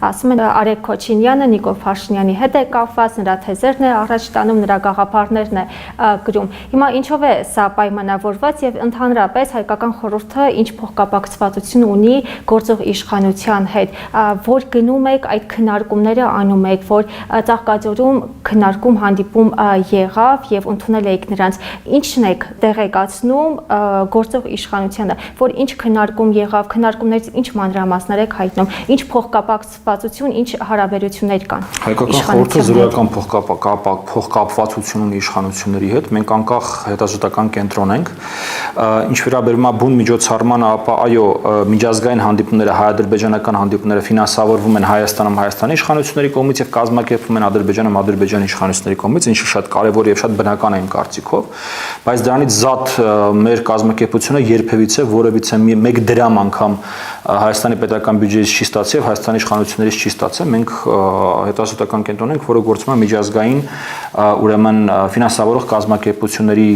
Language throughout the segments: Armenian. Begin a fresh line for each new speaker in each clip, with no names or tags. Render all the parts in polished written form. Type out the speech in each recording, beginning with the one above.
ասում են Արեգ Քոչինյանը Նիկոլ Փաշինյանի հետ է կապված, նրա թեզերն է առաջ տանում, նրա գաղափարներն է գրում։ Հիմա ինչով է սա պայմանավորված եւ ընդհանրապես հայկական խորհուրդը ինչ փոխկապակցվածություն ունի գործող իշխանության հետ, որ գնում եք այդ քննարկումները անում եք, որ Ծաղկաձորում քննարկում հանդիպում եղավ եւ ընդունել եք նրանց, ինչն եք տեղեկացնում գործող իշխանությանը, որ ինչ քննարկում եղավ, քննարկումներից ինչ մանրամասներ եք հայտնում, ինչ փոխկապակցվածություն, ինչ հարաբերություններ կան։
Հայկական խորհուրդը զրոյական փոխկապվածություն ունի իշխանությունների հետ, մենք անկախ հետազոտական կենտրոն ենք, ինչ վերաբերում է բուն միջոցառմանը, ապա այո, միջազգային հանդիպումները, հայ-ադրբեջանական հանդիպումները ֆինանսավորվում են Հայաստանում Հայաստանի իշխանությունների կողմից եւ կազմակերպվում են Ադրբեջանում Ադրբեջանի իշխանությունների կողմից, ինչը շատ կարեւոր եւ շատ բնական է իմ կարծիքով, բայց դրանից զատ մեր կազմակերպությունը երբևիցե որևիցե մեկ դրամ անգամ Հայաստանի պետական բյուջեից չի ստացել եւ Հայաստանի իշխանություններից չի ստացել։ Մենք հետազոտական կենտրոն ենք, որը գործում է միջազգային ուրեմն ֆինանսավորող կազմակերպությունների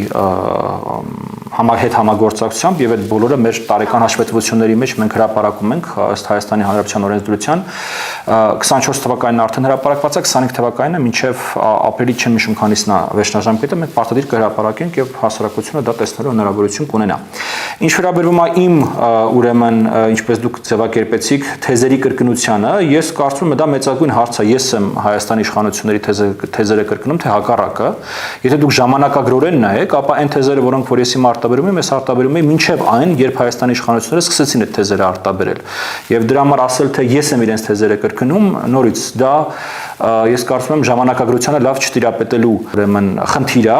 հետ համագործակցությամբ եւ այդ բոլորը մեր տարեկան հաշվետվությունների մեջ մենք հրապարակում ենք ըստ Հայաստանի Հանրապետության օրենսդրության 24 թվականին արդեն հրապարակված է, 25 թվականին մինչև ապրիլի չեմ հիշում քանիսն է վերջնաժամկետը, մենք պարտադիր կհրապարակենք եւ հասարակությունը դա տեսնելու հնարավորություն կունենա։ Ինչ վերաբերում է իմ ուրեմն ինչպես դուք ձևակերպեցիք թեզերի կրկնությանը, ես կարծում եմ դա մեծագույն հարց է, ես եմ Հայաստանի իշխանությունների թեզերը կրկնում, թե հակառակը։ Եթե դուք ժամանակագրորեն նայեք, ապա այն թեզերը, որոնք որ ես իմ արտաբերում եմ, ես արտաբերում եմ մինչև այն, երբ Հայաստանի իշխանությունները սկսեցին այդ թեզերը արտաբերել։ Եվ դրա համար ասել, թե ես եմ իրենց թեզերը կրկնում, նորից դա ես կարծում եմ ժամանակագրությանը լավ չտիրապետելու ուրեմն խնդիր է։